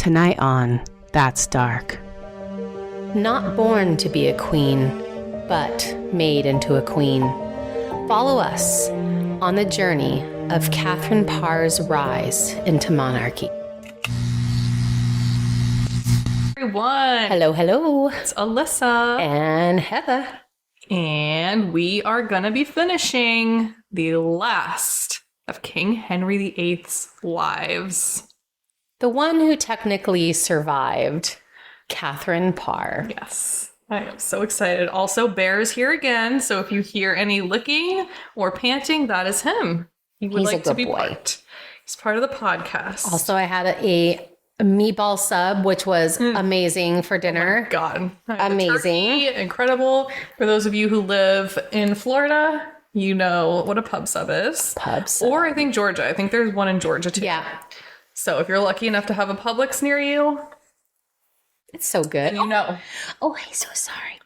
Tonight on That's Dark. Not born to be a queen, but made into a queen. Follow us on the journey of Katherine Parr's rise into monarchy. Everyone. Hello. It's Alyssa. And Heather. And we are going to be finishing the last of King Henry VIII's wives. The one who technically survived, Katherine Parr. Yes. I am so excited. Also, Bear's here again, so if you hear any licking or panting, that is him. He would like to be part. He's part of the podcast. Also, I had a meatball sub, which was amazing for dinner. Oh my God. Amazing. Turkey, incredible. For those of you who live in Florida, you know what a pub sub is. Pub sub. Or I think Georgia. I think there's one in Georgia too. Yeah. So if you're lucky enough to have a Publix near you, it's so good. And you know. Oh, I'm so sorry.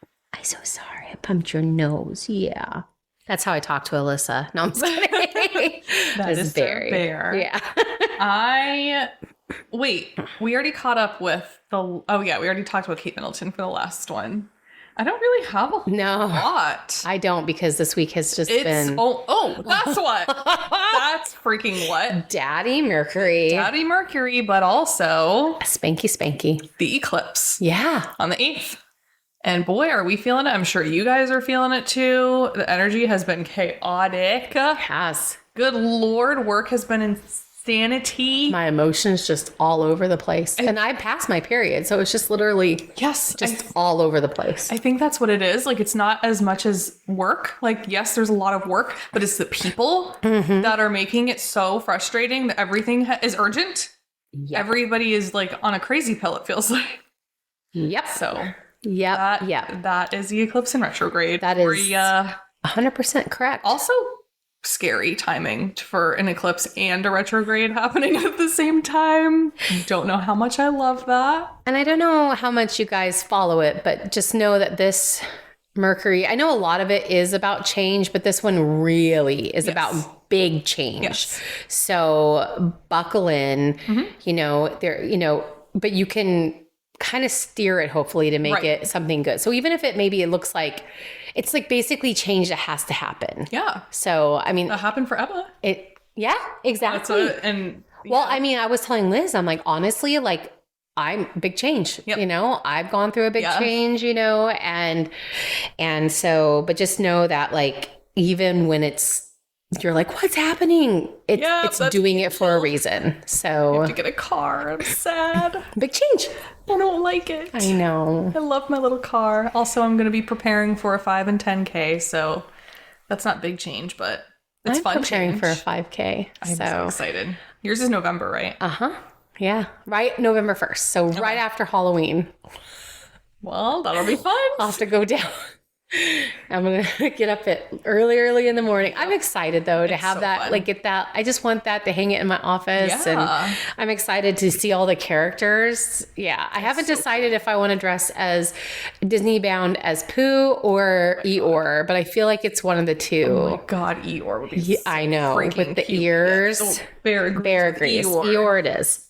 I pumped your nose. Yeah. That's how I talk to Alyssa. No, I'm just kidding. That is Bear. Yeah. Wait, we already caught up with we already talked about Kate Middleton for the last one. I don't really have a lot. I don't, because this week has just been... Oh, that's what. That's freaking what? Daddy Mercury, but also... Spanky. The eclipse. Yeah. On the 8th. And boy, are we feeling it. I'm sure you guys are feeling it too. The energy has been chaotic. It has. Good Lord, work has been insanity. My emotions just all over the place. And I passed my period, so it's just literally all over the place. I think that's what it is. Like, it's not as much as work. Like, yes, there's a lot of work, but it's the people that are making it so frustrating that everything is urgent. Yep. Everybody is like on a crazy pill, it feels like. Yep. So, Yep. That is the eclipse in retrograde. That is 100% correct. Also, scary timing for an eclipse and a retrograde happening at the same time. Don't know how much I love that. And I don't know how much you guys follow it, but just know that this Mercury, I know a lot of it is about change, but this one really is about big change. Yes. So buckle in, but you can kind of steer it, hopefully, to make it something good. So even if it looks like it's like basically change that has to happen. Yeah. So, I mean, that happened for Emma. Yeah, exactly. I was telling Liz, I'm like, honestly, like, I'm big change, I've gone through a big change, and so, but just know that, like, even when you're like, what's happening? It's doing it for a reason. So I have to get a car. I'm sad. Big change. I don't like it. I know. I love my little car. Also, I'm going to be preparing for a 5 and 10K. So that's not big change, but it's fun. I'm preparing for a 5K. I'm so excited. Yours is November, right? Uh-huh. Yeah. Right. November 1st. So right after Halloween. Well, that'll be fun. I'll have to go down. I'm going to get up at early in the morning. I'm excited, though, to have that, fun. Get that. I just want that to hang it in my office. And I'm excited to see all the characters. Yeah. I haven't decided if I want to dress as Disney bound as Pooh or Eeyore, but I feel like it's one of the two. Oh my God. Eeyore would be I know. With the cute ears. Yeah. Bear Grease. Eeyore it is.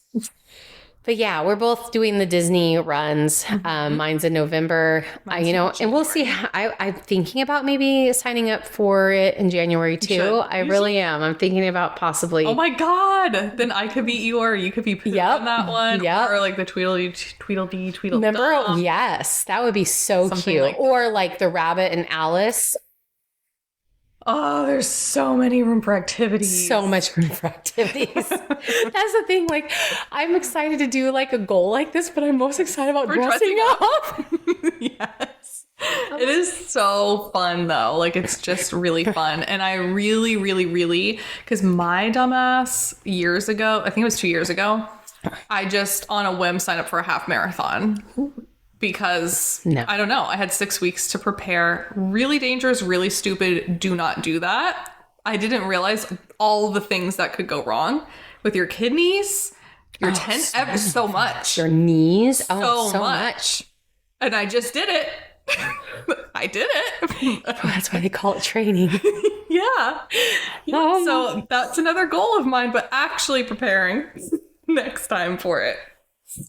But yeah, we're both doing the Disney runs. Mine's in November, and we'll see. I'm thinking about maybe signing up for it in January too. I really am. I'm thinking about possibly. Oh my God. Then I could be Eeyore. You could be Pooh on that one. Yep. Or like the Tweedledee. Remember? Yes. That would be so cute. Like or like the Rabbit and Alice. Oh, there's so many room for activities. So much room for activities. That's the thing. Like, I'm excited to do like a goal like this, but I'm most excited about dressing up. Yes. It is so fun though. Like, it's just really fun. And I really, really, really, because my dumbass years ago, I think it was 2 years ago, I just on a whim signed up for a half marathon. Because I don't know, I had 6 weeks to prepare. Really dangerous, really stupid. Do not do that. I didn't realize all the things that could go wrong with your kidneys, your so much. Your knees, so much. And I just did it. I did it. That's why they call it training. Yeah. So that's another goal of mine, but actually preparing next time for it.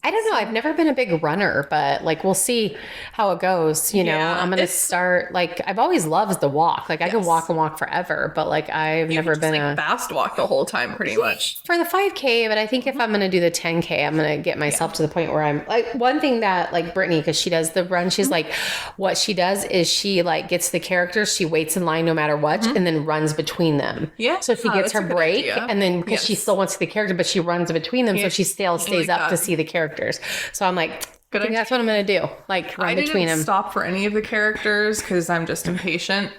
I don't know. I've never been a big runner, but like we'll see how it goes. You know, I'm going to start like I've always loved the walk. Like I could walk and walk forever, but like I've never been a fast walk the whole time pretty much. For the 5K, but I think if I'm going to do the 10K, I'm going to get myself to the point where I'm like one thing that like Brittany, because she does the run, she's like what she does is she like gets the characters, she waits in line no matter what, and then runs between them. Yeah. So she gets her break and then because she still wants the character, but she runs between them. So she still stays up to see the characters. So I'm like, I think that's what I'm going to do. Like run between them. I didn't stop for any of the characters because I'm just impatient.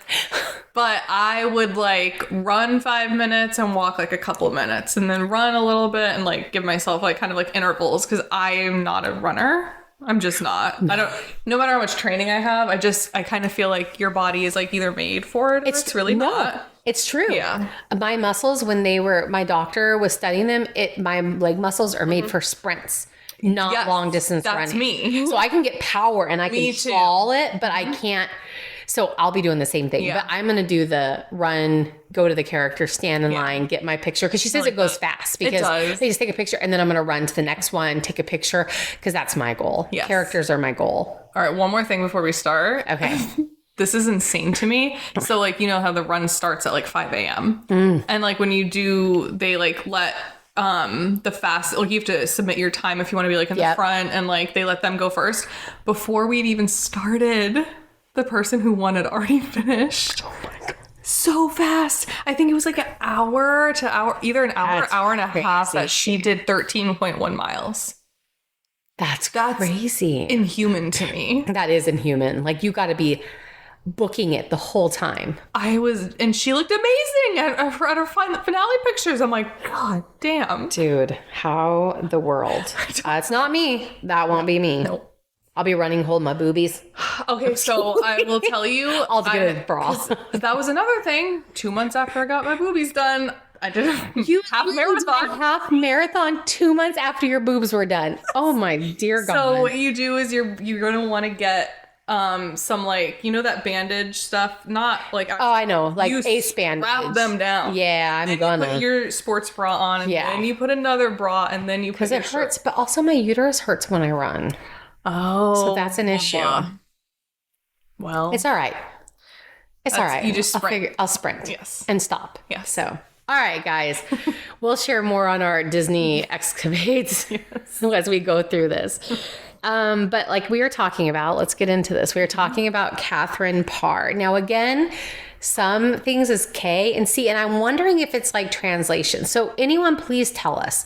But I would like run 5 minutes and walk like a couple minutes and then run a little bit and like give myself like kind of like intervals because I am not a runner. I'm just not. No matter how much training I have, I kind of feel like your body is like either made for it or it's really not. It's true. Yeah. My muscles, when my doctor was studying them, my leg muscles are made for sprints, not long distance running. That's me. So I can get power and I can fall it, but I can't. So I'll be doing the same thing, but I'm going to do the run, go to the character, stand in line, get my picture. Cause she says it goes fast because they just take a picture and then I'm going to run to the next one, take a picture. Cause that's my goal. Yes. Characters are my goal. All right. One more thing before we start. Okay. This is insane to me. So like, you know how the run starts at like 5 a.m. And like when you do, they like let the fast, like you have to submit your time if you want to be like in the front and like they let them go first. Before we'd even started, the person who won had already finished. Oh my God. So fast. I think it was like an hour to hour, either an hour or hour and a half that she did 13.1 miles. That's crazy. Inhuman to me. That is inhuman. Like you got to be booking it the whole time. And she looked amazing at her finale pictures. I'm like, God damn. Dude, how the world. It's not me. That won't be me. Nope. I'll be running, hold my boobies. Okay, so I will tell you. I'll get a bra. That was another thing. 2 months after I got my boobies done, I did a half marathon 2 months after your boobs were done. Oh my dear God. So what you do is you're going to want to get some like, you know, that bandage stuff, not like, I know, like ace bandage. Wrap them down. Yeah, I'm gonna. You put your sports bra on and then you put another bra and then you put because it hurts, but also my uterus hurts when I run. Oh, so that's an issue. Well, it's all right. It's all right. You just sprint. I'll sprint. Yes. And stop. Yes. So, all right, guys, we'll share more on our Disney excavates as we go through this. But like we were talking about, let's get into this. We were talking about Katherine Parr. Now, again, some things is K and C, and I'm wondering if it's like translation. So anyone, please tell us.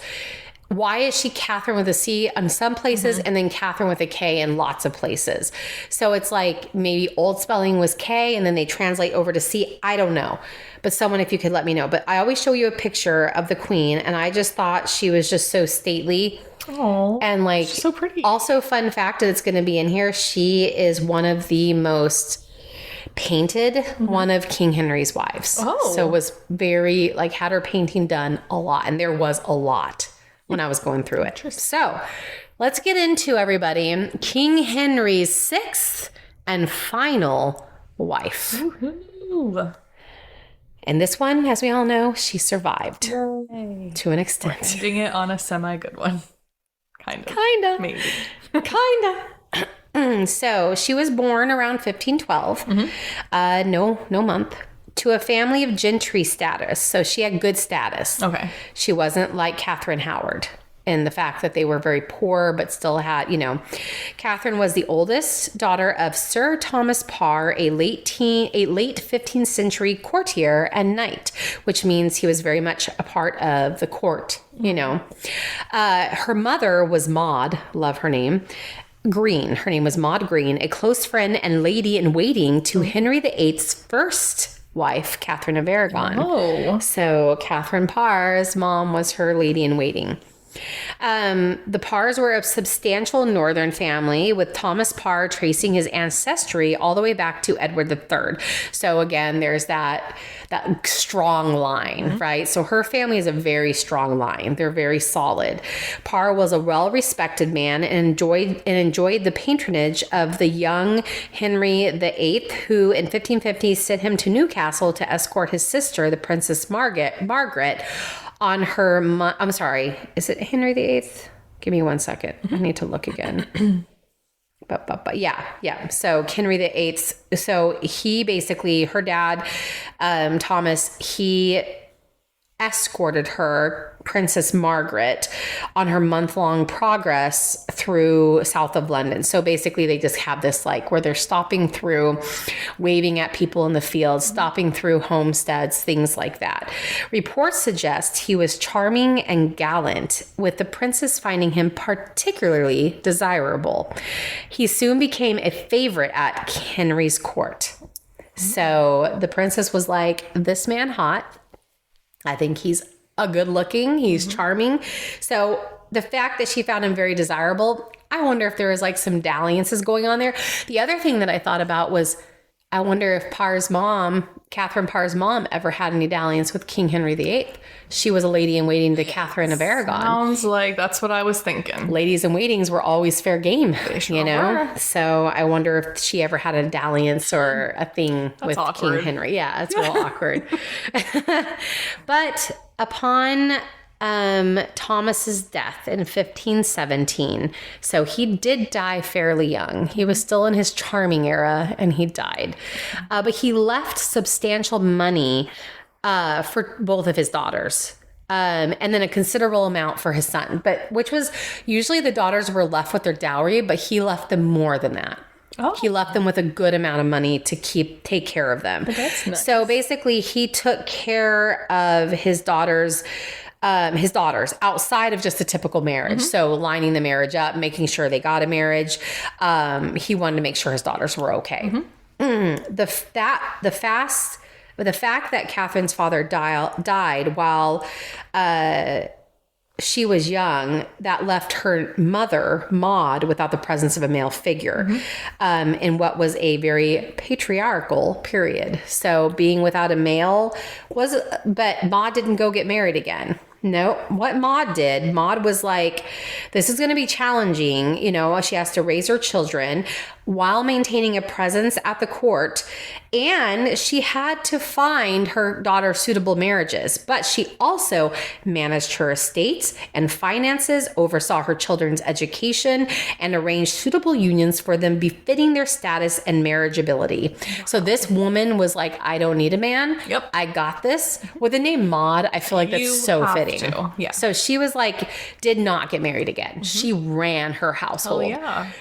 Why is she Katherine with a C on some places and then Katherine with a K in lots of places? So it's like maybe old spelling was K and then they translate over to C. I don't know. But someone, if you could let me know. But I always show you a picture of the queen and I just thought she was just so stately. Oh, and like so pretty. Also, fun fact that's going to be in here, she is one of the most painted one of King Henry's wives. Oh. So was very like had her painting done a lot. And there was a lot when I was going through it. So let's get into everybody. King Henry's sixth and final wife. Ooh. And this one, as we all know, she survived. Yay. To an extent. We're ending it on a semi-good one. Kind of. Maybe. Kinda. So she was born around 1512. No month. To a family of gentry status. So she had good status. Okay. She wasn't like Catherine Howard in the fact that they were very poor, but still had, you know. Catherine was the oldest daughter of Sir Thomas Parr, a late 15th century courtier and knight, which means he was very much a part of the court, you know. Her mother was Maud, love her name, Green. Her name was Maud Green, a close friend and lady in waiting to Henry VIII's first wife, Catherine of Aragon. Oh. So Katherine Parr's mom was her lady in waiting. The Parrs were a substantial northern family, with Thomas Parr tracing his ancestry all the way back to Edward III. So again, there's that strong line, right? So her family is a very strong line. They're very solid. Parr was a well-respected man and enjoyed the patronage of the young Henry VIII, who in 1550 sent him to Newcastle to escort his sister, the Princess Margaret, on her, I'm sorry, is it Henry VIII? Give me 1 second. I need to look again. But yeah. So Henry VIII. So he basically, her dad, Thomas, he escorted her, Princess Margaret, on her month-long progress through south of London. So basically they just have this like where they're stopping through, waving at people in the fields, stopping through homesteads, things like that. Reports suggest he was charming and gallant, with the princess finding him particularly desirable. He soon became a favorite at Henry's court. So the princess was like, this man hot. I think he's a good looking. He's charming. So the fact that she found him very desirable, I wonder if there was like some dalliances going on there. The other thing that I thought about was, I wonder if Katherine Parr's mom, ever had any dalliance with King Henry VIII. She was a lady in waiting to Catherine of Aragon. Sounds like that's what I was thinking. Ladies in waitings were always fair game, sure were. So I wonder if she ever had a dalliance or a thing with awkward. King Henry. Yeah, it's real awkward. But upon Thomas's death in 1517, so he did die fairly young. He was still in his charming era and he died. But he left substantial money for both of his daughters. And then a considerable amount for his son, but which was usually the daughters were left with their dowry, but he left them more than that. Oh. He left them with a good amount of money to take care of them. That's nice. So basically he took care of his daughters outside of just a typical marriage. So lining the marriage up, making sure they got a marriage. He wanted to make sure his daughters were okay. The fact that Catherine's father died while she was young, that left her mother, Maud, without the presence of a male figure in what was a very patriarchal period. So being without a male but Maud didn't go get married again. No, what Maud did, Maud was like, this is going to be challenging. She has to raise her children while maintaining a presence at the court. And she had to find her daughter suitable marriages. But she also managed her estates and finances, oversaw her children's education, and arranged suitable unions for them befitting their status and marriageability. So this woman was like, I don't need a man. Yep. I got this. With the name Maud, I feel like that's so fitting. Yeah. So she was like, did not get married again. She ran her household. Oh, yeah.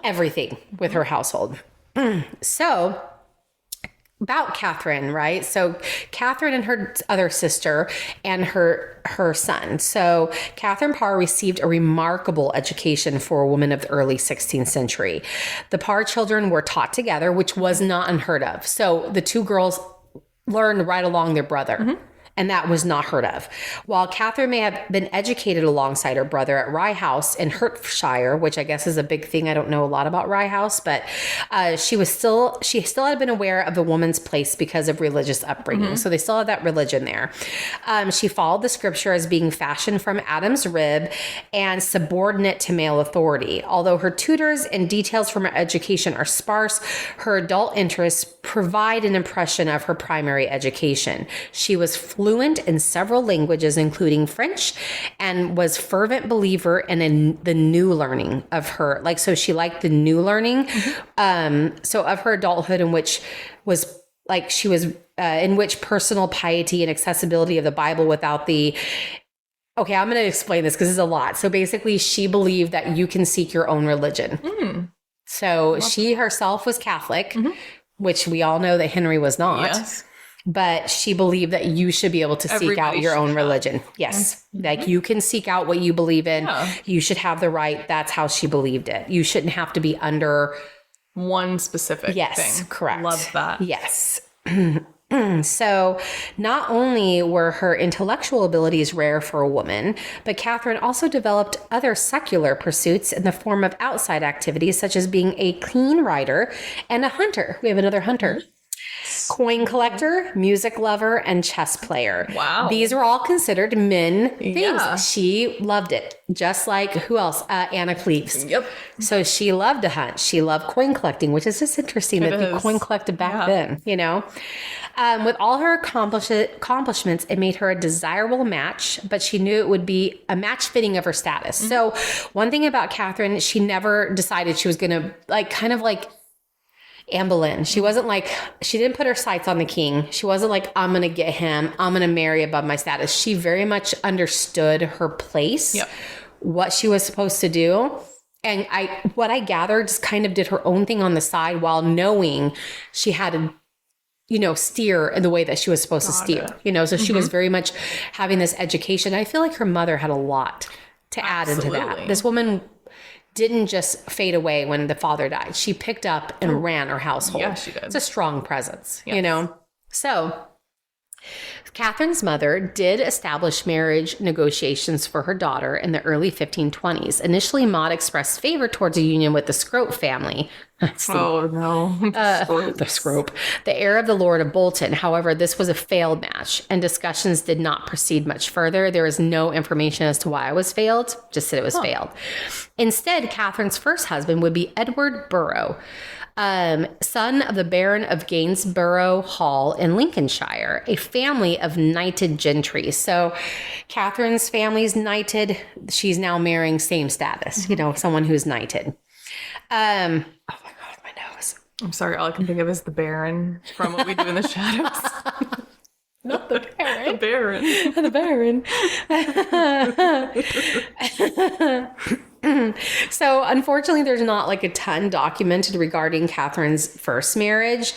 Everything with her household. So about Catherine, right? So Catherine and her other sister and her son. So Katherine Parr received a remarkable education for a woman of the early 16th century. The Parr children were taught together, which was not unheard of. So the two girls learned right along their brother. And that was not heard of. While Catherine may have been educated alongside her brother at Rye House in Hertfordshire, which I guess is a big thing. I don't know a lot about Rye House, but she still had been aware of the woman's place because of religious upbringing. So they still had that religion there. She followed the scripture as being fashioned from Adam's rib and subordinate to male authority. Although her tutors and details from her education are sparse, her adult interests provide an impression of her primary education. She was fluent in several languages, including French, and was fervent believer in the new learning of her. So she liked the new learning. So of her adulthood, in which personal piety and accessibility of the Bible without the. Okay, I'm going to explain this because it's a lot. So basically, she believed that you can seek your own religion. So she herself was Catholic, which we all know that Henry was not. Yes. But she believed that you should be able to seek out your own religion. Yes. Like you can seek out what you believe in. Yeah. You should have the right. That's how she believed it. You shouldn't have to be under one specific thing. Yes, correct. Love that. Yes. So not only were her intellectual abilities rare for a woman, but Catherine also developed other secular pursuits in the form of outside activities, such as being a clean rider and a hunter. We have another hunter. coin collector, music lover, and chess player. Wow. These were all considered men things. Yeah. She loved it. Just like, who else? Anna Cleves. Yep. So she loved to hunt. She loved coin collecting, which is just interesting that they coin collected back then, you know? With all her accomplishments, it made her a desirable match, but she knew it would be a match fitting of her status. So one thing about Catherine, she never decided she was going to kind of like Anne Boleyn. She wasn't like, she didn't put her sights on the king. She wasn't like, I'm going to get him. I'm going to marry above my status. She very much understood her place, what she was supposed to do. And what I gathered, just kind of did her own thing on the side while knowing she had to, steer in the way that she was supposed to steer, so she was very much having this education. I feel like her mother had a lot to add into that. This woman didn't just fade away when the father died. She picked up and ran her household. Yeah, she did. It's a strong presence, So Catherine's mother did establish marriage negotiations for her daughter in the early 1520s. Initially, Maud expressed favor towards a union with the Scrope family. Oh, no. The Scrope, the heir of the Lord of Bolton. However, this was a failed match, and discussions did not proceed much further. There is no information as to why it was failed, just that it was failed. Instead, Catherine's first husband would be Edward Burrough, son of the Baron of Gainsborough Hall in Lincolnshire, a family of knighted gentry. So Catherine's family's knighted. She's now marrying same status, someone who's knighted. Oh my God, my nose. I'm sorry. All I can think of is the Baron from What We Do in the Shadows. Not the Baron. The Baron. The Baron. So unfortunately, there's not like a ton documented regarding Catherine's first marriage.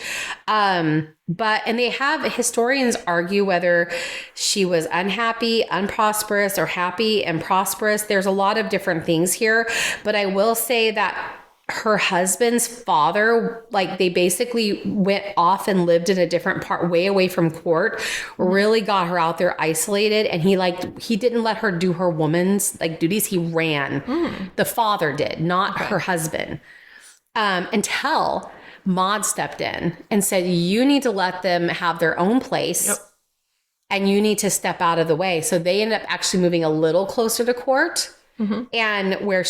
And they have historians argue whether she was unhappy, unprosperous, or happy and prosperous. There's a lot of different things here, but I will say that her husband's father, they basically went off and lived in a different part, way away from court, really got her out there isolated. And he didn't let her do her woman's duties. He ran. The father did, not her husband, until Maud stepped in and said, you need to let them have their own place and you need to step out of the way. So they ended up actually moving a little closer to court and where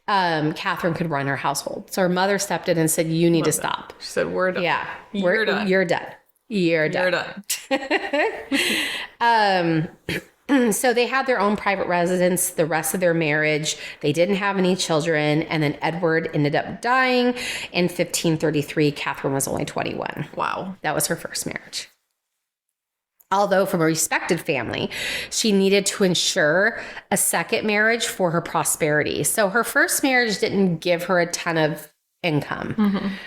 Catherine could run her household. So her mother stepped in and said, you need to stop. She said, we're done. Yeah. You're done. You're done. You're done. So they had their own private residence the rest of their marriage. They didn't have any children. And then Edward ended up dying in 1533. Catherine was only 21. Wow. That was her first marriage. Although from a respected family, she needed to ensure a second marriage for her prosperity. So her first marriage didn't give her a ton of income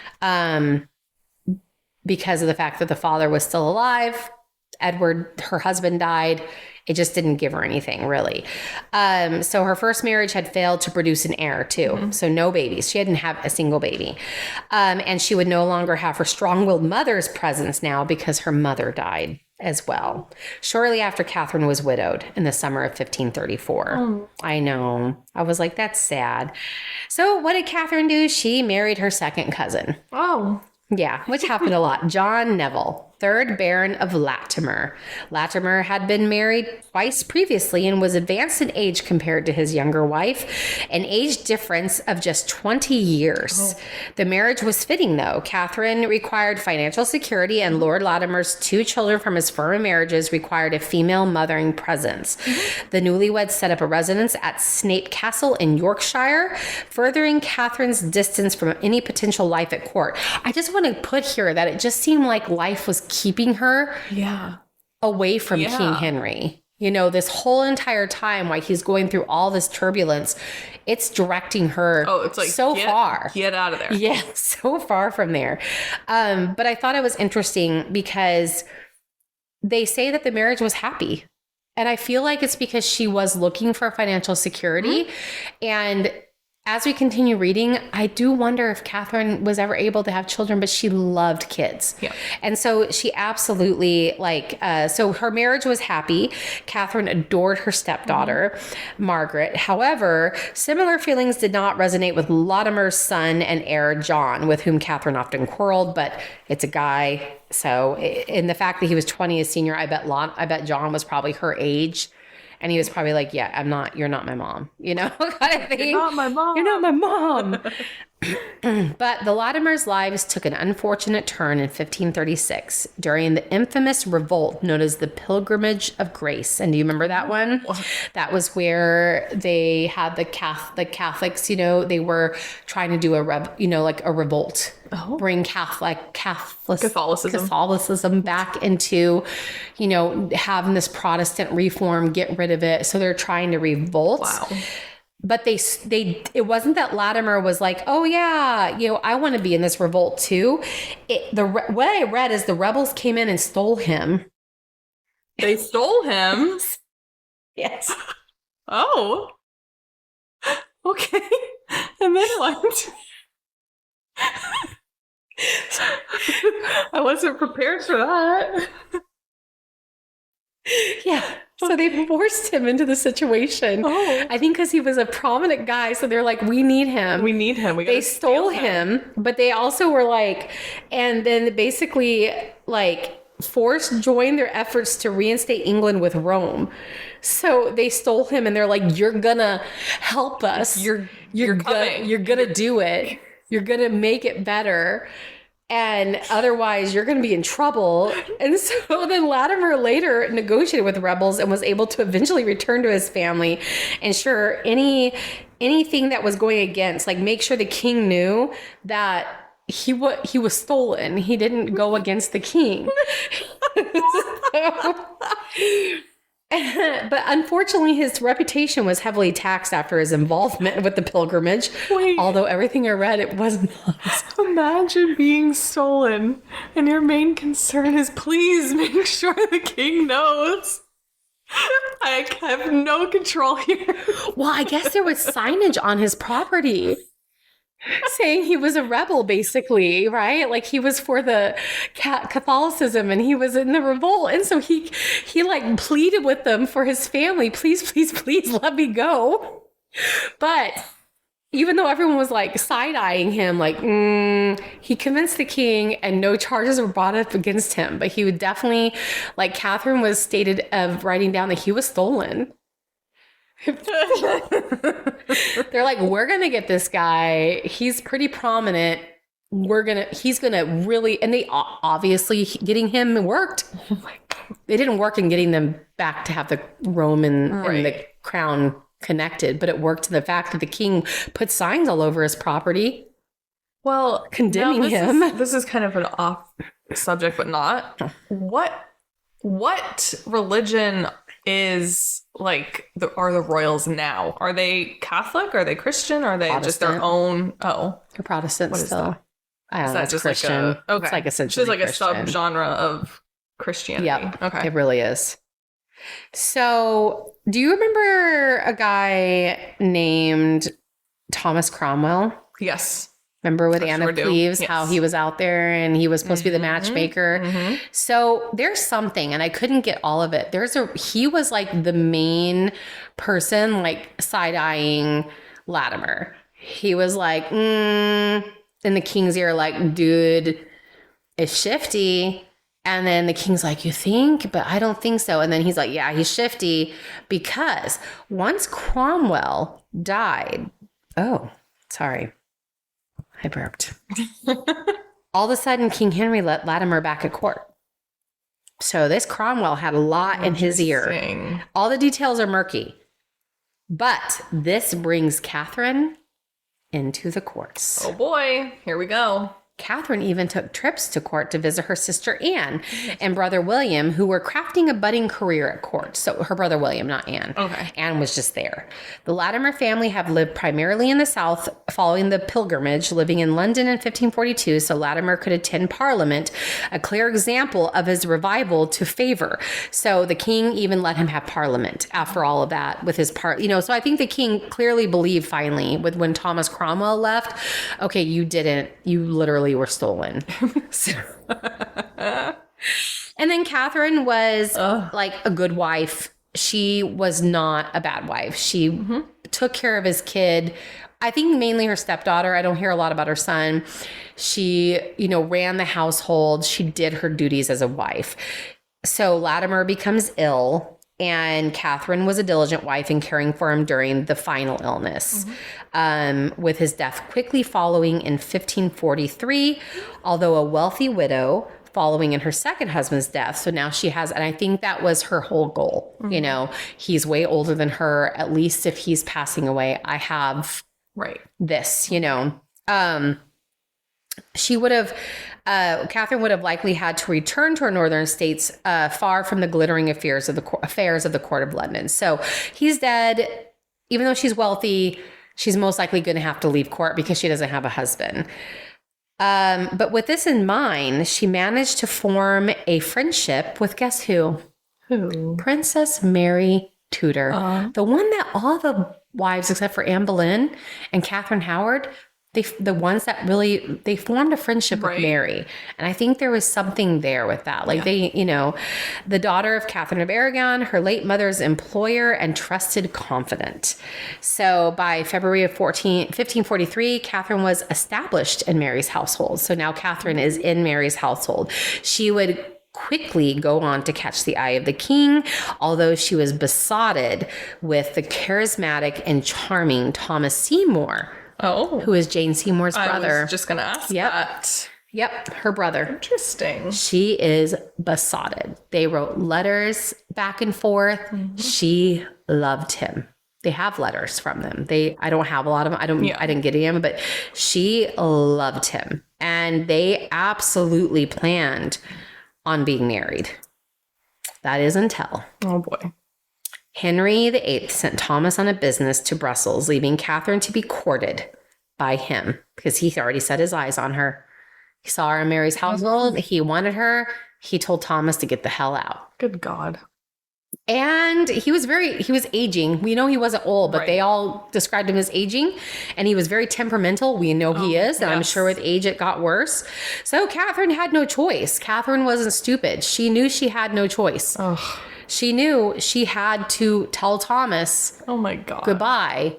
because of the fact that the father was still alive. Edward, her husband, died. It just didn't give her anything, really. So her first marriage had failed to produce an heir, too. So no babies. She didn't have a single baby. And she would no longer have her strong-willed mother's presence now because her mother died as well. Shortly after Catherine was widowed in the summer of 1534. I know. I was like, that's sad. So what did Catherine do? She married her second cousin. Oh. Yeah, which happened a lot. John Neville, 3rd Baron of Latimer. Latimer had been married twice previously and was advanced in age compared to his younger wife, an age difference of just 20 years. The marriage was fitting, though. Catherine required financial security, and Lord Latimer's 2 children from his former marriages required a female mothering presence. The newlyweds set up a residence at Snape Castle in Yorkshire, furthering Catherine's distance from any potential life at court. I just want to put here that it just seemed like life was keeping her away from King Henry. This whole entire time while he's going through all this turbulence, it's directing her far. Get out of there. Yeah, so far from there. But I thought it was interesting because they say that the marriage was happy. And I feel like it's because she was looking for financial security. And as we continue reading, I do wonder if Catherine was ever able to have children, but she loved kids. Yeah. And so she absolutely so her marriage was happy. Catherine adored her stepdaughter, Margaret. However, similar feelings did not resonate with Latimer's son and heir, John, with whom Catherine often quarreled, but it's a guy. So in the fact that he was 20 as senior, I bet John was probably her age. And he was probably like, yeah, you're not my mom, kind of thing. You're not my mom. You're not my mom. But the Latimers' lives took an unfortunate turn in 1536 during the infamous revolt known as the Pilgrimage of Grace. And do you remember that one? That was where they had the Catholics, they were trying to do a revolt. Oh. Bring Catholicism back into, having this Protestant reform, get rid of it. So they're trying to revolt. Wow. But it wasn't that Latimer was like, oh yeah, I want to be in this revolt too. What I read is the rebels came in and stole him. They stole him? Yes. Oh. Okay. And then what? I wasn't prepared for that. Yeah. So they forced him into the situation. Oh. I think because he was a prominent guy. So they're like, we need him. We need him. They stole him. But they also were like, and then basically joined their efforts to reinstate England with Rome. So they stole him and they're like, you're gonna help us. You're gonna do it. You're gonna make it better. And otherwise, you're going to be in trouble. And so then Latimer later negotiated with the rebels and was able to eventually return to his family. And sure, anything that was going against, make sure the king knew that he was stolen. He didn't go against the king. But unfortunately, his reputation was heavily taxed after his involvement with the pilgrimage. Wait. Although everything I read, it was not. Imagine being stolen, and your main concern is please make sure the king knows. I have no control here. Well, I guess there was signage on his property saying he was a rebel, basically, right? He was for the Catholicism and he was in the revolt. And so he pleaded with them for his family, please, please, please let me go. But even though everyone was side-eyeing him, he convinced the king and no charges were brought up against him. But he would definitely, Catherine was stated of writing down that he was stolen. They're like, we're gonna get this guy. He's pretty prominent. He's gonna really, and they obviously getting him worked. Oh my God. They didn't work in getting them back to have the Roman and the crown connected, but it worked to the fact that the king put signs all over his property. Well, condemning him. This is kind of an off subject, but not. What religion is are the royals now? Are they Catholic? Are they Christian? Are they just their own? Oh, they're Protestant still. That? I don't know. It's Christian. Okay. It's essentially just a subgenre of Christianity. Yeah. Okay. It really is. So, do you remember a guy named Thomas Cromwell? Yes. Remember with Anne of Cleves, yes. how he was out there and he was supposed to be the matchmaker. Mm-hmm. So there's something, and I couldn't get all of it. He was the main person, side-eyeing Latimer. He was in the king's ear, dude, it's shifty. And then the king's like, you think? But I don't think so. And then he's like, yeah, he's shifty because once Cromwell died, I burped. All of a sudden, King Henry let Latimer back at court. So this Cromwell had a lot in his ear. All the details are murky. But this brings Catherine into the courts. Oh boy, here we go. Catherine even took trips to court to visit her sister Anne and brother William, who were crafting a budding career at court. So her brother William, not Anne. Okay. Anne was just there. The Latimer family have lived primarily in the South following the pilgrimage, living in London in 1542, so Latimer could attend Parliament, a clear example of his revival to favor. So the king even let him have Parliament after all of that with his part. So I think the king clearly believed finally with when Thomas Cromwell left, okay, you literally were stolen. And then Catherine was like a good wife. She was not a bad wife. She took care of his kid. I think mainly her stepdaughter. I don't hear a lot about her son. She, ran the household. She did her duties as a wife. So Latimer becomes ill, and Catherine was a diligent wife in caring for him during the final illness, with his death quickly following in 1543, although a wealthy widow following in her second husband's death. So now she has, and I think that was her whole goal. He's way older than her. At least if he's passing away, I have this, she would have, Catherine would have likely had to return to her northern states, far from the glittering affairs of the court of London. So he's dead. Even though she's wealthy, she's most likely going to have to leave court because she doesn't have a husband. But with this in mind, she managed to form a friendship with, guess who? Who? Princess Mary Tudor. The one that all the wives, except for Anne Boleyn and Catherine Howard, the ones that really, they formed a friendship with Mary. And I think there was something there with that. Like the daughter of Catherine of Aragon, her late mother's employer and trusted confidant. So by February of 1543, Catherine was established in Mary's household. So now Catherine is in Mary's household. She would quickly go on to catch the eye of the king, although she was besotted with the charismatic and charming Thomas Seymour, who is Jane Seymour's brother. I was just going to ask that. Yep, her brother. Interesting. She is besotted. They wrote letters back and forth. She loved him. They have letters from them. I don't have a lot of them. I didn't get him, but she loved him. And they absolutely planned on being married. That is until. Oh boy. Henry VIII sent Thomas on a business to Brussels, leaving Catherine to be courted by him because he already set his eyes on her. He saw her in Mary's household. He wanted her. He told Thomas to get the hell out. Good God. And he was aging. We know he wasn't old, but they all described him as aging. And he was very temperamental. We know he is. And I'm sure with age it got worse. So Catherine had no choice. Catherine wasn't stupid. She knew she had no choice. She knew she had to tell Thomas, oh my God, goodbye.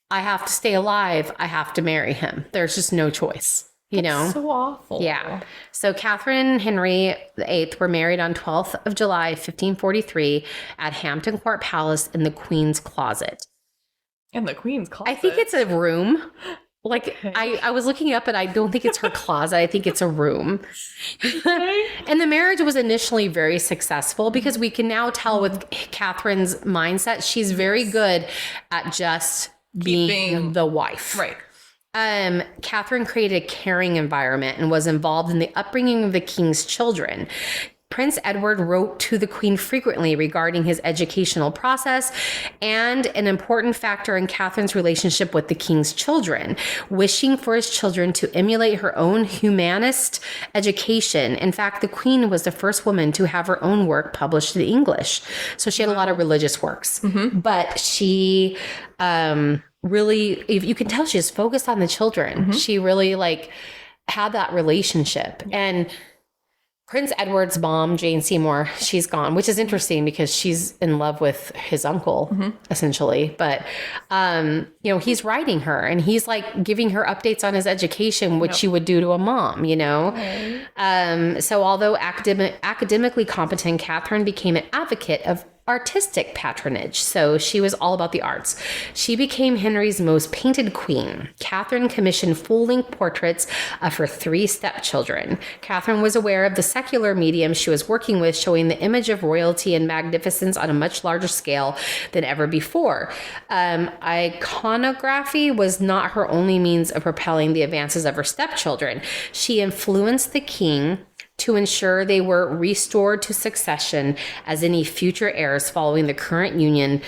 I have to stay alive. I have to marry him. There's just no choice. That's so awful. Yeah. So Catherine and Henry VIII were married on 12th of July, 1543 at Hampton Court Palace in the Queen's Closet. In the Queen's Closet? I think it's a room. Like, I was looking up and I don't think it's her closet. I think it's a room. And the marriage was initially very successful because we can now tell with Catherine's mindset, she's very good at just being the wife. Right. Catherine created a caring environment and was involved in the upbringing of the king's children. Prince Edward wrote to the Queen frequently regarding his educational process and an important factor in Catherine's relationship with the king's children, wishing for his children to emulate her own humanist education. In fact, the Queen was the first woman to have her own work published in English. So she had a lot of religious works, but she really, if you can tell, she's focused on the children. She really had that relationship. And Prince Edward's mom, Jane Seymour, she's gone, which is interesting because she's in love with his uncle, essentially. But, he's writing her and he's giving her updates on his education, which you would do to a mom, So although academically competent, Catherine became an advocate of artistic patronage. So she was all about the arts. She became Henry's most painted queen. Catherine commissioned full-length portraits of her 3 stepchildren. Catherine was aware of the secular medium she was working with, showing the image of royalty and magnificence on a much larger scale than ever before. Iconography was not her only means of propelling the advances of her stepchildren. She influenced the king to ensure they were restored to succession, as any future heirs following the current union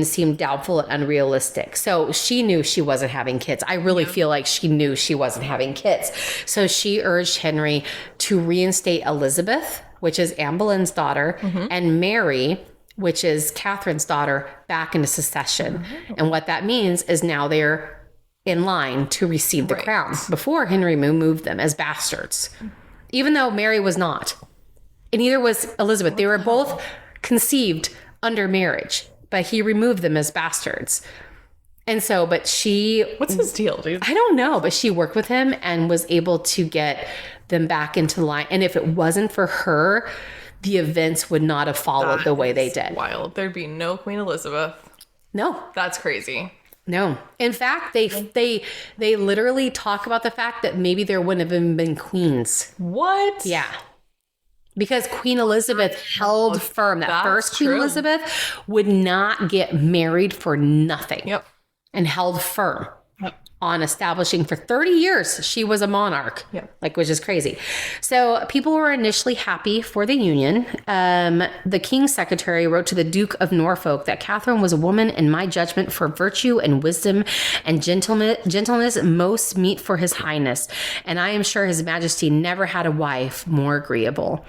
seemed doubtful and unrealistic. So she knew she wasn't having kids. I really feel like she knew she wasn't having kids. So she urged Henry to reinstate Elizabeth, which is Anne Boleyn's daughter, and Mary, which is Catherine's daughter, back into succession. And what that means is now they're in line to receive the crown. Before, Henry moved them as bastards, even though Mary was not. And neither was Elizabeth. They were both conceived under marriage, but he removed them as bastards. And so, but she... What's his deal, dude? I don't know, but she worked with him and was able to get them back into line. And if it wasn't for her, the events would not have followed the way they did. Wild. There'd be no Queen Elizabeth. No. That's crazy. No. In fact, they literally talk about the fact that maybe there wouldn't have been queens. What? Yeah. Because Queen Elizabeth held firm. That first Queen Elizabeth would not get married for nothing. Yep. And held firm on establishing for 30 years she was a monarch. Yep. Which is crazy. So people were initially happy for the union. The king's secretary wrote to the Duke of Norfolk that Catherine was a woman, in my judgment, for virtue and wisdom and gentleness most meet for his highness. And I am sure his majesty never had a wife more agreeable.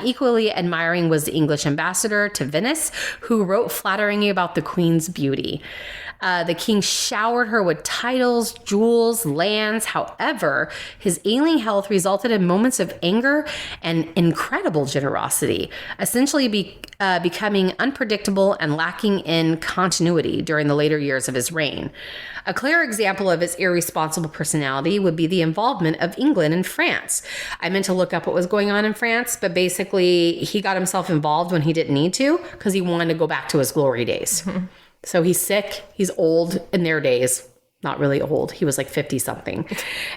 Equally admiring was the English ambassador to Venice, who wrote flatteringly about the queen's beauty. The king showered her with titles, jewels, lands. However, his ailing health resulted in moments of anger and incredible generosity, essentially becoming unpredictable and lacking in continuity during the later years of his reign. A clear example of his irresponsible personality would be the involvement of England and France. I meant to look up what was going on in France, but basically he got himself involved when he didn't need to because he wanted to go back to his glory days. Mm-hmm. So he's sick. He's old in their days. Not really old. He was like 50 something.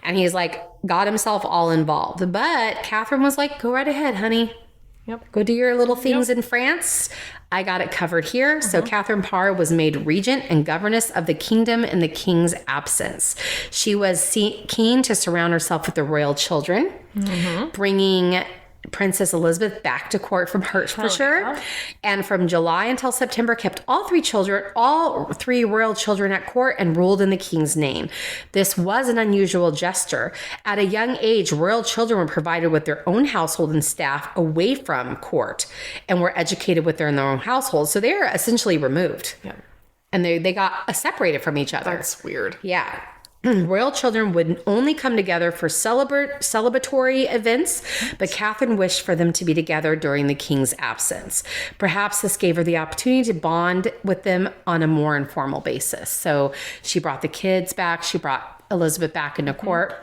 And he's like, got himself all involved. But Catherine was like, go right ahead, honey. Yep. Go do your little things in France. I got it covered here. So Katherine Parr was made regent and governess of the kingdom in the king's absence. She was keen to surround herself with the royal children, bringing Princess Elizabeth back to court from Hertfordshire, and from July until September kept all three royal children at court and ruled in the king's name. This was an unusual gesture. At a young age, royal children were provided with their own household and staff away from court and were educated in their own households. So they are essentially removed. Yeah. And they got separated from each other. That's weird. Yeah. Royal children would only come together for celebratory events, but Catherine wished for them to be together during the king's absence. Perhaps this gave her the opportunity to bond with them on a more informal basis. So she brought the kids back. She brought Elizabeth back into court.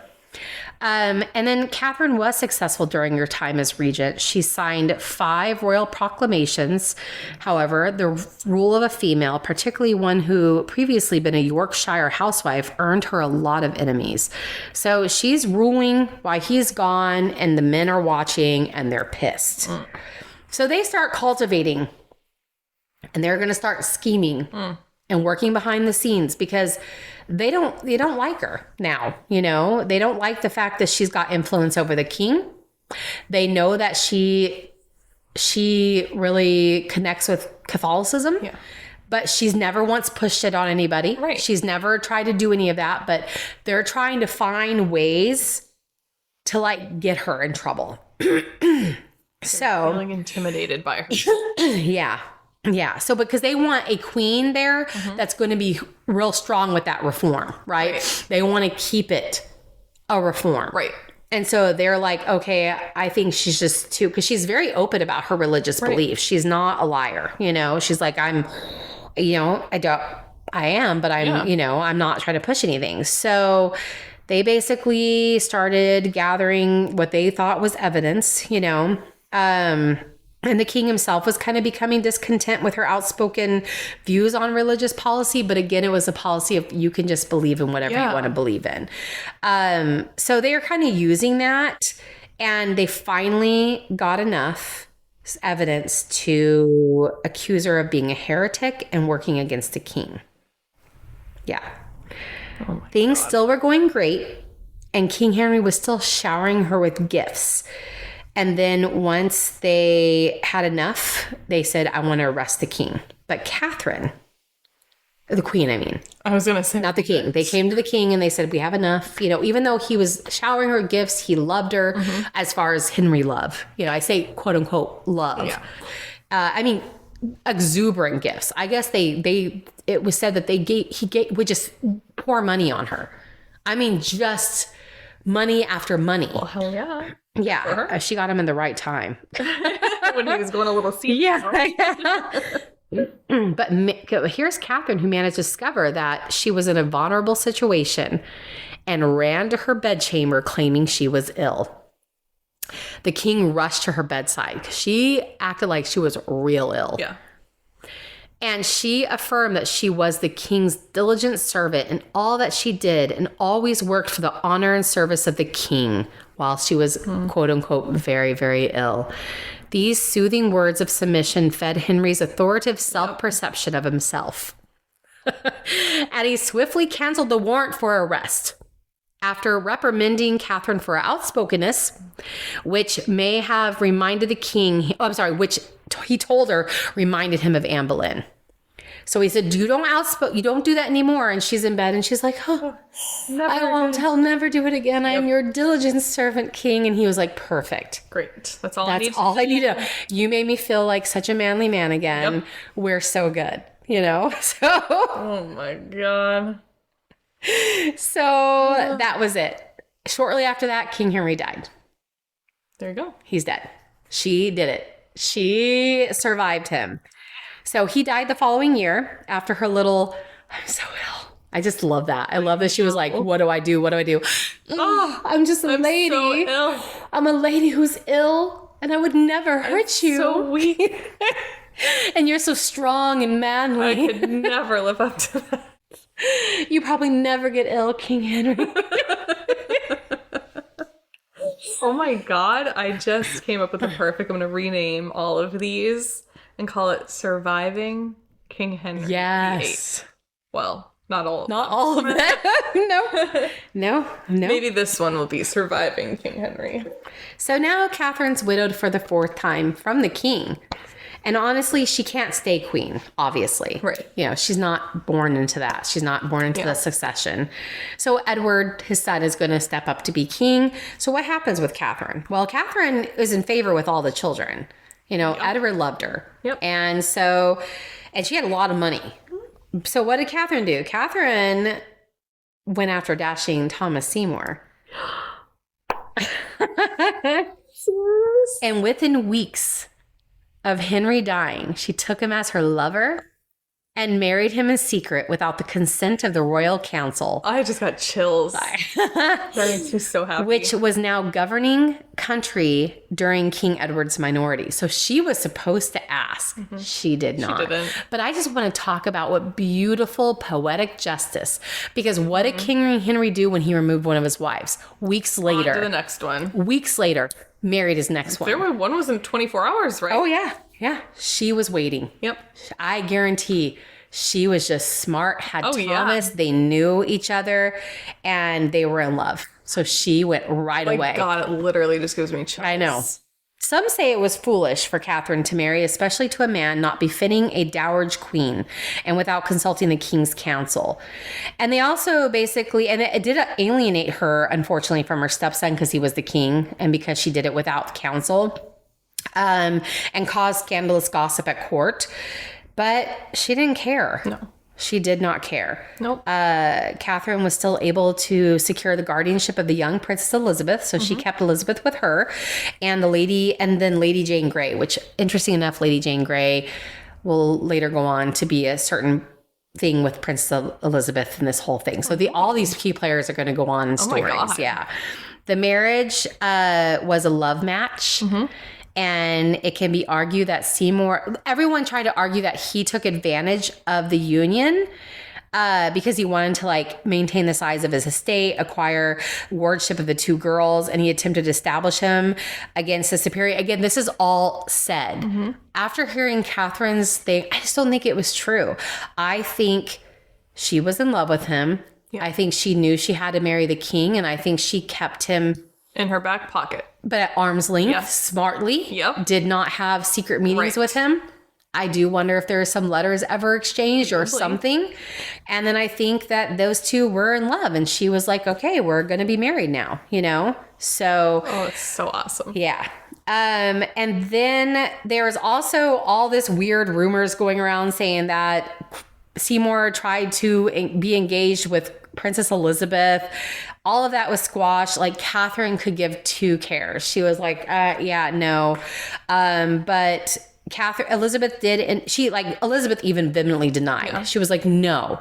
And then Catherine was successful during her time as regent. She signed 5 royal proclamations. However, the rule of a female, particularly one who previously been a Yorkshire housewife, earned her a lot of enemies. So she's ruling while he's gone and the men are watching and they're pissed. So they start cultivating and they're going to start scheming and working behind the scenes because they don't like her now. You know, they don't like the fact that she's got influence over the king. They know that she really connects with Catholicism, but she's never once pushed it on anybody. Right. She's never tried to do any of that, but they're trying to find ways to like get her in trouble. So feeling intimidated by her. Yeah. Yeah. So because they want a queen there that's going to be real strong with that reform, right? They want to keep it a reform. Right. And so they're like, okay, I think she's just too, because she's very open about her religious beliefs. She's not a liar. You know, she's like, I am, but I'm not trying to push anything. So they basically started gathering what they thought was evidence, And the king himself was kind of becoming discontent with her outspoken views on religious policy. But again, it was a policy of you can just believe in whatever you want to believe in. So they are kind of using that. And they finally got enough evidence to accuse her of being a heretic and working against the king. Yeah. Things still were going great. And King Henry was still showering her with gifts. And then once they had enough, they said, I want to arrest the king. But Catherine, the queen, I mean. I was going to say. Not the king. They came to the king and they said, we have enough. You know, even though he was showering her gifts, he loved her as far as Henry love. You know, I say, quote unquote, love. Yeah. I mean, exuberant gifts. I guess it was said that he would just pour money on her. I mean, just money after money. Well, hell yeah. Yeah, she got him in the right time. When he was going a little steep. Yeah. But here's Catherine, who managed to discover that she was in a vulnerable situation and ran to her bedchamber claiming she was ill. The king rushed to her bedside because she acted like she was real ill. Yeah. And she affirmed that she was the king's diligent servant in all that she did and always worked for the honor and service of the king while she was, quote unquote, very, very ill. These soothing words of submission fed Henry's authoritative self-perception of himself. And he swiftly canceled the warrant for arrest. After reprimanding Catherine for her outspokenness, which may have reminded the king, which he told her reminded him of Anne Boleyn. So he said, you don't do that anymore. And she's in bed and she's like, oh, I'll never do it again. I am your diligent servant, king. And he was like, perfect. Great. That's all I need. That's all I need to know. You made me feel like such a manly man again. Yep. We're so good, you know? So. Oh my God. So that was it. Shortly after that, King Henry died. There you go. He's dead. She did it. She survived him. So he died the following year after her little, I'm so ill. I just love that. I love that she was like, what do I do? What do I do? Oh, I'm just a lady. So ill. I'm a lady who's ill and I would never hurt you. So weak. And you're so strong and manly. I could never live up to that. You probably never get ill, King Henry. Oh my God. I just came up with the perfect. I'm going to rename all of these and call it Surviving King Henry Yes. VIII. Well, not all of them. Not all of them. No. Maybe this one will be Surviving King Henry. So now Catherine's widowed for the 4th time from the king. And honestly, she can't stay queen, obviously. Right. You know, she's not born into that. She's not born into the succession. So Edward, his son, is going to step up to be king. So what happens with Catherine? Well, Catherine is in favor with all the children. You know, Edward loved her. Yep. And she had a lot of money. So what did Catherine do? Catherine went after dashing Thomas Seymour. And within weeks of Henry dying, she took him as her lover and married him in secret without the consent of the royal council. I just got chills. That makes me so happy. Which was now governing country during King Edward's minority. So she was supposed to ask. Mm-hmm. She did not. She didn't. But I just want to talk about what beautiful poetic justice. Because what did King Henry do when he removed one of his wives? Weeks later. On to the next one. Weeks later, married his next one. One was in 24 hours, right? Oh, yeah. Yeah. She was waiting. Yep. I guarantee she was just smart, had Thomas. Yeah. They knew each other and they were in love. So she went right away. My God, it literally just gives me chills. I know. Some say it was foolish for Catherine to marry, especially to a man not befitting a dowager queen and without consulting the king's council. And they also basically, and it did alienate her, unfortunately, from her stepson because he was the king and because she did it without counsel. And caused scandalous gossip at court. But she didn't care. No. She did not care. Nope. Catherine was still able to secure the guardianship of the young Princess Elizabeth. So she kept Elizabeth with her and then Lady Jane Grey, which, interesting enough, Lady Jane Grey will later go on to be a certain thing with Princess Elizabeth and this whole thing. So all these key players are going to go on in stories. Yeah. The marriage was a love match. And it can be argued that everyone tried to argue that he took advantage of the union because he wanted to like maintain the size of his estate, acquire wardship of the two girls, and he attempted to establish him against the superior. Again, this is all said. Mm-hmm. After hearing Catherine's thing, I just don't think it was true. I think she was in love with him. Yeah. I think she knew she had to marry the king, and I think she kept him in her back pocket. But at arm's length, smartly. Yep. Did not have secret meetings with him. I do wonder if there are some letters ever exchanged or something. And then I think that those two were in love, and she was like, okay, we're going to be married now, you know? So. Oh, it's so awesome. Yeah. And then there's also all this weird rumors going around saying that Seymour tried to be engaged with Princess Elizabeth. All of that was squashed. Like Catherine could give two cares. She was like, yeah, no. But Elizabeth did, and Elizabeth even vehemently denied. Yeah. She was like, no,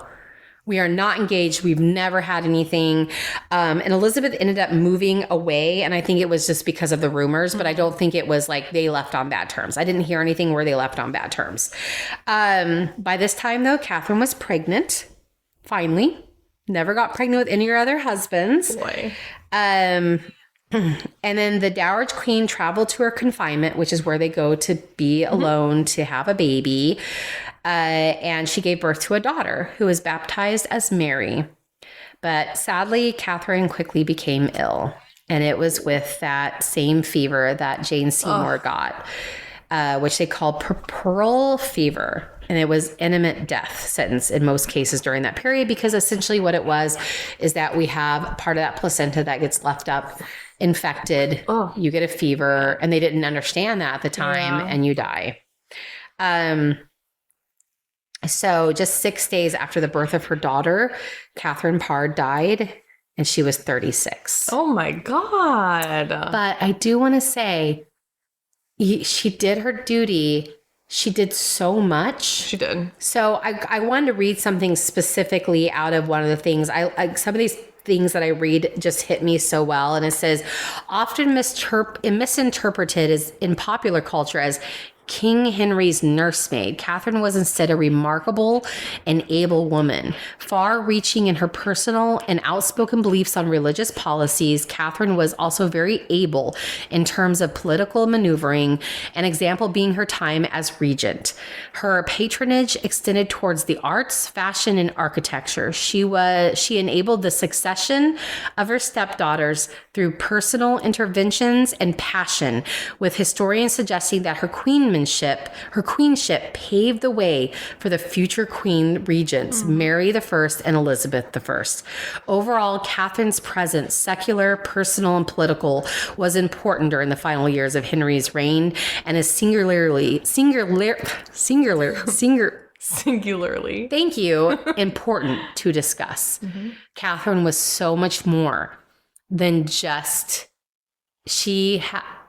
we are not engaged. We've never had anything. And Elizabeth ended up moving away. And I think it was just because of the rumors, but I don't think it was like they left on bad terms. I didn't hear anything where they left on bad terms. By this time though, Catherine was pregnant. Finally. Never got pregnant with any of her other husbands. Boy. And then the Dowager Queen traveled to her confinement, which is where they go to be alone to have a baby. And she gave birth to a daughter who was baptized as Mary. But sadly, Catherine quickly became ill. And it was with that same fever that Jane Seymour got, which they called puerperal fever. And it was imminent death sentence in most cases during that period, because essentially what it was is that we have part of that placenta that gets left up infected. You get a fever, and they didn't understand that at the time, and you die. So just 6 days after the birth of her daughter, Katherine Parr died, and she was 36. Oh my God. But I do want to say she did her duty. She did so much. She did. So I wanted to read something specifically out of one of the things. Some of these things that I read just hit me so well. And it says, often misinterpreted as in popular culture as King Henry's nursemaid, Catherine was instead a remarkable and able woman. Far-reaching in her personal and outspoken beliefs on religious policies, Catherine was also very able in terms of political maneuvering, an example being her time as regent. Her patronage extended towards the arts, fashion, and architecture. She enabled the succession of her stepdaughters through personal interventions and passion, with historians suggesting that her queenship paved the way for the future queen regents, Mary I and Elizabeth I. Overall, Catherine's presence, secular, personal, and political, was important during the final years of Henry's reign, and is singularly, thank you, important to discuss. Catherine was so much more than just,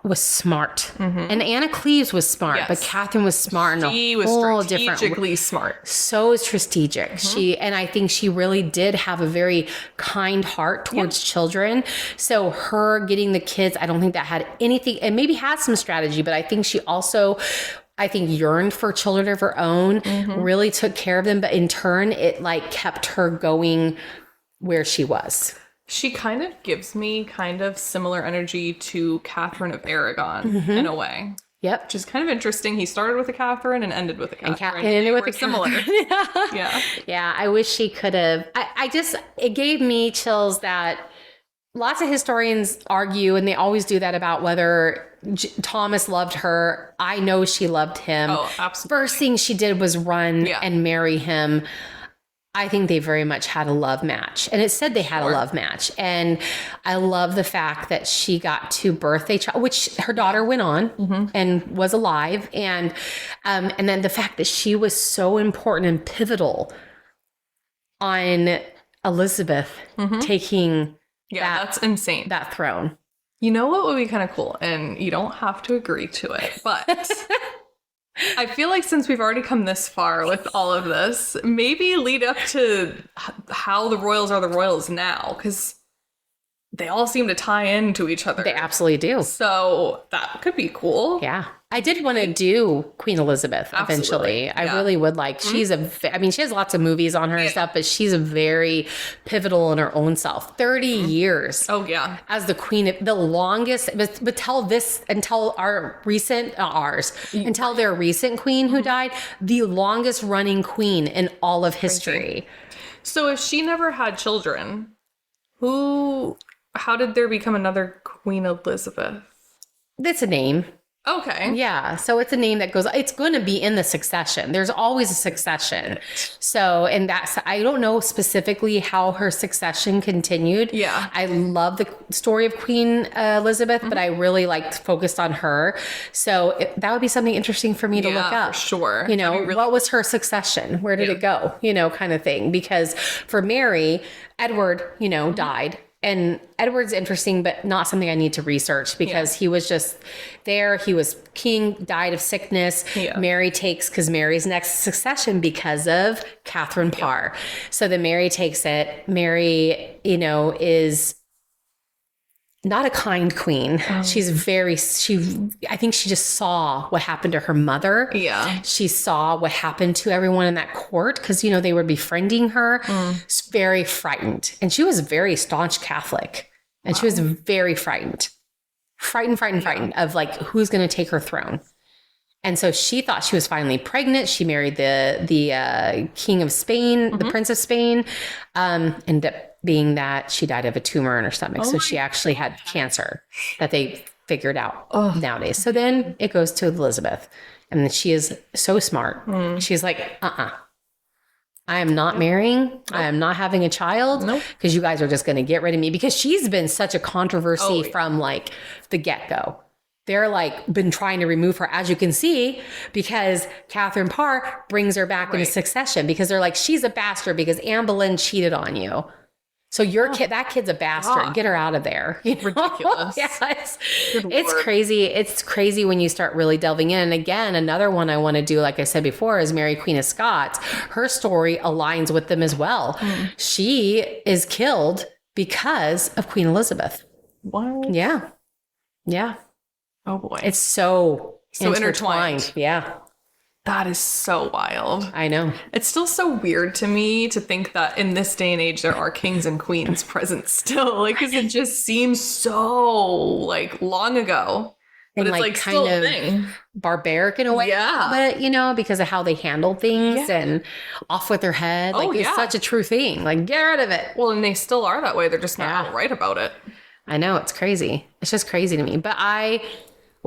was smart. And Anna Cleves was smart, but Catherine was smart in a whole different way. Strategically smart. So strategic. And I think she really did have a very kind heart towards children. So her getting the kids, I don't think that had anything, and maybe had some strategy, but I think she also, yearned for children of her own, really took care of them. But in turn, it kept her going where she was. She kind of gives me similar energy to Catherine of Aragon in a way. Yep. Which is kind of interesting. He started with a Catherine and ended with a Catherine. And ended with a similar. Yeah. Yeah. I wish she could have. It gave me chills that lots of historians argue, and they always do that, about whether Thomas loved her. I know she loved him. Oh, absolutely. First thing she did was run and marry him. I think they very much had a love match, and it said they had a love match. And I love the fact that she got to birth a child, which her daughter went on and was alive. And then the fact that she was so important and pivotal on Elizabeth taking that's insane. That throne. You know what would be kind of cool? And you don't have to agree to it, but I feel like since we've already come this far with all of this, maybe lead up to how the royals are the royals now. Because they all seem to tie into each other. They absolutely do. So that could be cool. Yeah. I did want to do Queen Elizabeth eventually. I really would like. She's I mean, she has lots of movies on her and stuff, but she's a very pivotal in her own self. 30 years. Oh, yeah. As the queen, the longest, but until their recent queen who died, the longest running queen in all of history. So if she never had children, how did there become another Queen Elizabeth? That's a name. Okay. Yeah. So it's a name that goes, it's going to be in the succession. There's always a succession. So, and I don't know specifically how her succession continued. Yeah. I love the story of Queen Elizabeth, but I really focused on her. So that would be something interesting for me to look up. For sure. You know, what was her succession? Where did it go? You know, kind of thing. Because for Mary, Edward, died. And Edward's interesting, but not something I need to research because he was just there. He was king, died of sickness. Yeah. Mary takes, because Mary's next succession because of Katherine Parr. Yeah. So then Mary takes it. Mary, is not a kind queen. I think she just saw what happened to her mother. Yeah. She saw what happened to everyone in that court because, they were befriending her. Very frightened. And she was a very staunch Catholic. And she was very frightened. Frightened of who's going to take her throne. And so she thought she was finally pregnant. She married the King of Spain, the Prince of Spain, ended up being that she died of a tumor in her stomach. So she actually had cancer that they figured out nowadays. So then it goes to Elizabeth. And she is so smart. She's like, I am not marrying. Nope. I am not having a child because you guys are just going to get rid of me, because she's been such a controversy from the get-go. They're been trying to remove her, as you can see, because Katherine Parr brings her back into succession because they're she's a bastard because Anne Boleyn cheated on you. So that kid's a bastard. Get her out of there. Ridiculous. It's crazy. It's crazy when you start really delving in. And again, another one I want to do, like I said before, is Mary Queen of Scots. Her story aligns with them as well. She is killed because of Queen Elizabeth. What? Yeah. Yeah. Oh boy. It's so intertwined. Yeah. That is so wild. I know. It's still so weird to me to think that in this day and age, there are kings and queens present still. Because it just seems so, long ago. But and it's, kind of thing. Barbaric in a way. Yeah. But, because of how they handle things and off with their head. It's such a true thing. Get rid of it. Well, and they still are that way. They're just not outright about it. I know. It's crazy. It's just crazy to me. But I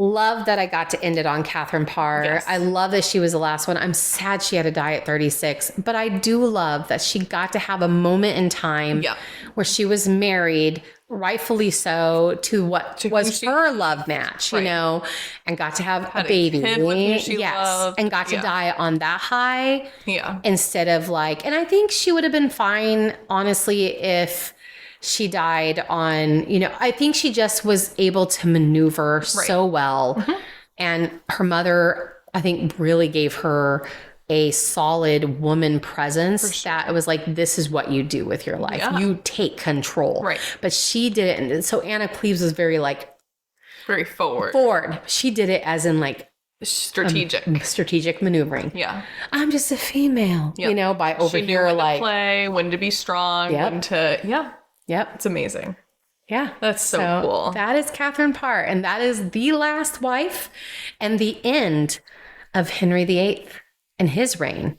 love that I got to end it on Katherine Parr. Yes. I love that she was the last one. I'm sad she had to die at 36, but I do love that she got to have a moment in time where she was married, rightfully so, to what was her love match, and got to have a baby. And got to die on that high. Yeah. Instead of and I think she would have been fine, honestly, if she died on, I think she just was able to maneuver so well. And her mother, I think, really gave her a solid woman presence that it was this is what you do with your life. Yeah. You take control. Right. But she did it. And so Anna Cleves was very very forward. She did it as in strategic maneuvering. Yeah. I'm just a female, by over she here knew when to play, when to be strong, when to, Yep. It's amazing. Yeah. That's so cool. That is Katherine Parr. And that is the last wife and the end of Henry VIII and his reign.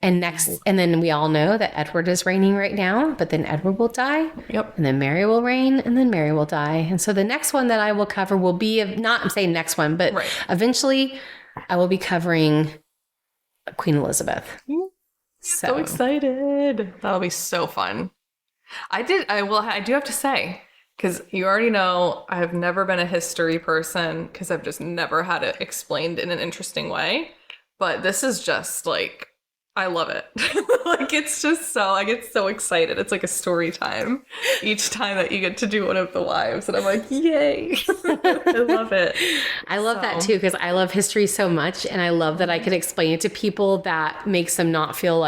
And then we all know that Edward is reigning right now, but then Edward will die. Yep. And then Mary will reign, and then Mary will die. And so the next one that I will cover will be, I'm saying next one, but eventually I will be covering Queen Elizabeth. So excited. That'll be so fun. I do have to say, because you already know I have never been a history person because I've just never had it explained in an interesting way. But this is just I love it. It's just so, I get so excited. It's like a story time each time that you get to do one of the wives. And I'm yay. I love it. I love that too, because I love history so much. And I love that I could explain it to people that makes them not feel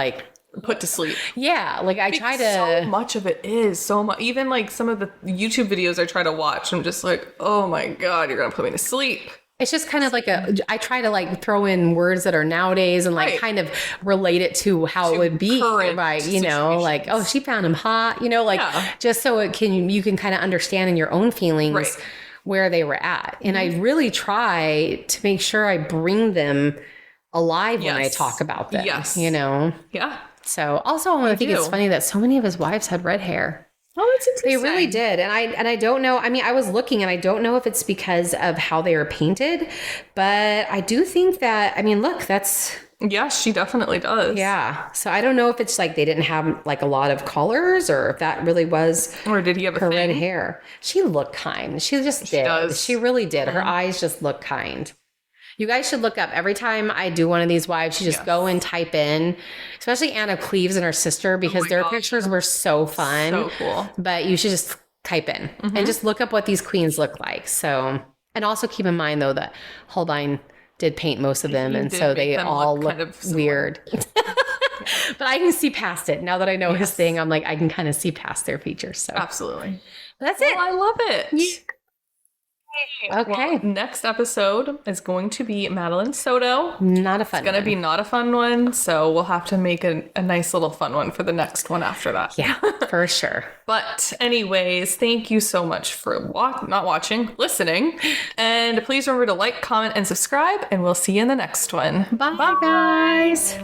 put to sleep. Yeah, like I try to. So much of it is so much. Even like some of the YouTube videos I try to watch, I'm just like, oh my God, you're gonna put me to sleep. It's just kind of like I try to like throw in words that are nowadays and like kind of relate it to how it would be, right? You know, like, oh, she found him hot, you know, like just so you can kind of understand in your own feelings where they were at. And I really try to make sure I bring them alive when I talk about them, you know? Yeah. So also I think it's funny that so many of his wives had red hair. Oh, that's interesting. They really did. And I don't know. I mean, I was looking and I don't know if it's because of how they were painted, but I do think that, I mean, look, that's... Yeah, she definitely does. Yeah. So I don't know if it's like they didn't have like a lot of colors or if that really was... Or did he have her red hair? She looked kind. She just did. Does. She really did. Her eyes just look kind. You guys should look up every time I do one of these wives. You just go and type in, especially Anna Cleves and her sister, because their pictures were so fun. So cool. But you should just type in and just look up what these queens look like. So, and also keep in mind though that Holbein did paint most of them, and so they all look kind of weird. But I can see past it now that I know his thing. I'm like, I can kind of see past their features. So absolutely, that's it. I love it. Yeah. Okay. Well, next episode is going to be Madeline Soto. Not a fun one. It's going to be not a fun one, so we'll have to make a nice little fun one for the next one after that. Yeah, for sure. But anyways, thank you so much for listening. And please remember to like, comment, and subscribe, and we'll see you in the next one. Bye guys.